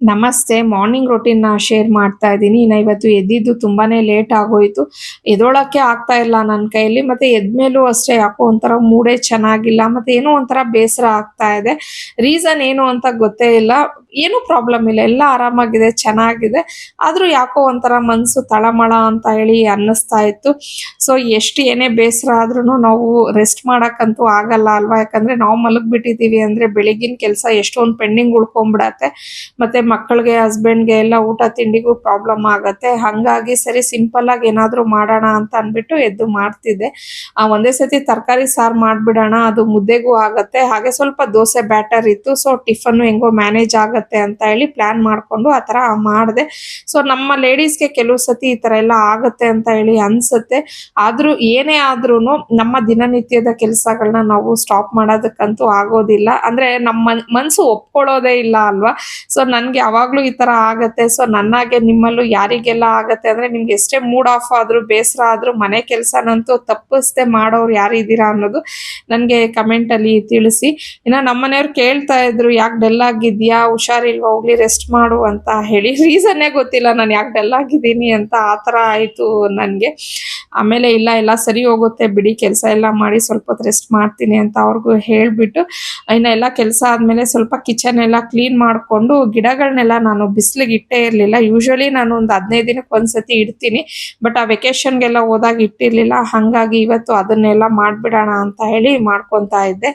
ನಮಸ್ತೆ. Morning ರೂಟೀನ್‌ನ share ಮಾಡ್ತಾ ಇದ್ದೀನಿ. ಇವತ್ತು ಎದ್ದಿದ್ದು ತುಂಬಾನೇ ಲೇಟ್ ಆಗೋಯ್ತು. ಎದ್ದೇಳೋಕ್ಕೆ ಆಗ್ತಾ ಇಲ್ಲ ನನ್ನ ಕೈಯಲ್ಲಿ. ಮತ್ತೆ ಎದ್ಮೇಲೂ ಅಷ್ಟೇ ಯಾಕೋ ಒಂಥರ ಮೂಡೇ ಚೆನ್ನಾಗಿಲ್ಲ. ಮತ್ತೆ ಏನೋ ಒಂಥರ ಬೇಸರ ಆಗ್ತಾ ಇದೆ. ರೀಸನ್ ಏನು ಅಂತ ಗೊತ್ತೇ ಇಲ್ಲ. ಏನೂ ಪ್ರಾಬ್ಲಮ್ ಇಲ್ಲ. ಎಲ್ಲ ಆರಾಮಾಗಿದೆ, ಚೆನ್ನಾಗಿದೆ. ಆದ್ರೂ ಯಾಕೋ ಒಂಥರ ಮನ್ಸು ತಳಮಳ ಅಂತ ಹೇಳಿ ಅನ್ನಿಸ್ತಾ ಇತ್ತು. ಸೊ ಎಷ್ಟು ಏನೇ ಬೇಸರ ಆದ್ರೂನು ನಾವು ರೆಸ್ಟ್ ಮಾಡಕ್ಕಂತೂ ಆಗಲ್ಲ ಅಲ್ವಾ? ಯಾಕಂದ್ರೆ ನಾವು ಮಲಗ್ಬಿಟ್ಟಿದೀವಿ ಅಂದ್ರೆ ಬೆಳಗಿನ ಕೆಲಸ ಎಷ್ಟೊಂದು ಪೆಂಡಿಂಗ್ ಉಳ್ಕೊಂಡ್ಬಿಡತ್ತೆ. ಮತ್ತೆ ಮಕ್ಕಳಿಗೆ ಹಸ್ಬೆಂಡ್ಗೆ ಎಲ್ಲ ಊಟ ತಿಂಡಿಗೂ ಪ್ರಾಬ್ಲಮ್ ಆಗತ್ತೆ. ಹಂಗಾಗಿ ಸರಿ ಸಿಂಪಲ್ ಆಗಿ ಏನಾದ್ರು ಮಾಡೋಣ ಅಂತ ಅನ್ಬಿಟ್ಟು ಎದ್ದು ಮಾಡ್ತಿದ್ದೆ. ಒಂದೇ ಸತಿ ತರಕಾರಿ ಸಾರು ಮಾಡ್ಬಿಡೋಣ, ಅದು ಮುದ್ದೆಗೂ ಆಗತ್ತೆ. ಹಾಗೆ ಸ್ವಲ್ಪ ದೋಸೆ ಬ್ಯಾಟರ್ ಇತ್ತು. ಸೊ ಟಿಫನ್ ಹೆಂಗೋ ಮ್ಯಾನೇಜ್ ಆಗತ್ತೆ ಅಂತ ಹೇಳಿ ಪ್ಲಾನ್ ಮಾಡ್ಕೊಂಡು ಆ ತರ ಮಾಡಿದೆ. ಸೊ ನಮ್ಮ ಲೇಡೀಸ್ಗೆ ಕೆಲವು ಸತಿ ಈ ತರ ಎಲ್ಲ ಆಗತ್ತೆ ಅಂತ ಹೇಳಿ ಅನ್ಸುತ್ತೆ. ಆದ್ರೂ ಏನೇ ಆದ್ರೂನು ನಮ್ಮ ದಿನನಿತ್ಯದ ಕೆಲಸಗಳನ್ನ ನಾವು ಸ್ಟಾಪ್ ಮಾಡೋದಕ್ಕಂತೂ ಆಗೋದಿಲ್ಲ. ಅಂದ್ರೆ ನಮ್ಮ ಮನ್ಸು ಒಪ್ಕೊಳ್ಳೋದೇ ಇಲ್ಲ ಅಲ್ವಾ? ಸೊ ನನ್ಗೆ ಯಾವಾಗ್ಲೂ ಈ ತರ ಆಗತ್ತೆ. ಸೊ ನನ್ನಾಗೆ ನಿಮ್ಮಲ್ಲೂ ಯಾರಿಗೆಲ್ಲ ಆಗತ್ತೆ ಅಂದ್ರೆ ನಿಮ್ಗೆ ಎಷ್ಟೇ ಮೂಡ್ ಆಫ್ ಆದ್ರೂ ಬೇಸರ ಆದ್ರೂ ಮನೆ ಕೆಲ್ಸನಂತೂ ತಪ್ಪಿಸ್ದೆ ಮಾಡೋರು ಯಾರಿದ್ದೀರಾ ಅನ್ನೋದು ನನ್ಗೆ ಕಮೆಂಟ್ ಅಲ್ಲಿ ತಿಳಿಸಿ. ಇನ್ನ ನಮ್ಮನೆಯವ್ರು ಕೇಳ್ತಾ ಇದ್ರು, ಯಾಕೆ ಡಲ್ ಆಗಿದ್ಯಾ, ಹುಷಾರಿಲ್ವಾ, ಹೋಗ್ಲಿ ರೆಸ್ಟ್ ಮಾಡು ಅಂತ ಹೇಳಿ. ರೀಸನ್ನೇ ಗೊತ್ತಿಲ್ಲ ನಾನು ಯಾಕೆ ಡಲ್ ಆಗಿದ್ದೀನಿ ಅಂತ. ಆ ತರ ಆಯ್ತು ನನ್ಗೆ. ಆಮೇಲೆ ಇಲ್ಲ ಎಲ್ಲ ಸರಿ ಹೋಗುತ್ತೆ ಬಿಡಿ, ಕೆಲಸ ಎಲ್ಲ ಮಾಡಿ ಸ್ವಲ್ಪ ಹೊತ್ತು ರೆಸ್ಟ್ ಮಾಡ್ತೀನಿ ಅಂತ ಅವ್ರಿಗೂ ಹೇಳ್ಬಿಟ್ಟು ಇನ್ನ ಎಲ್ಲ ಕೆಲಸ ಆದ್ಮೇಲೆ ಸ್ವಲ್ಪ ಕಿಚನ್ ಎಲ್ಲ ಕ್ಲೀನ್ ಮಾಡ್ಕೊಂಡು ಗಿಡಗಳನ್ನೆಲ್ಲ ನಾನು ಬಿಸಿಲಿಗೆ ಇಟ್ಟೇ ಇರಲಿಲ್ಲ. ಯೂಶಲಿ ನಾನು ಒಂದು 15 ದಿನಕ್ಕೆ ಒಂದ್ಸತಿ ಇಡ್ತೀನಿ. ಬಟ್ ಆ ವೆಕೇಶನ್ಗೆಲ್ಲ ಹೋದಾಗ ಇಟ್ಟಿರ್ಲಿಲ್ಲ. ಹಂಗಾಗಿ ಇವತ್ತು ಅದನ್ನೆಲ್ಲ ಮಾಡ್ಬಿಡೋಣ ಅಂತ ಹೇಳಿ ಮಾಡ್ಕೊತಾ ಇದ್ದೆ.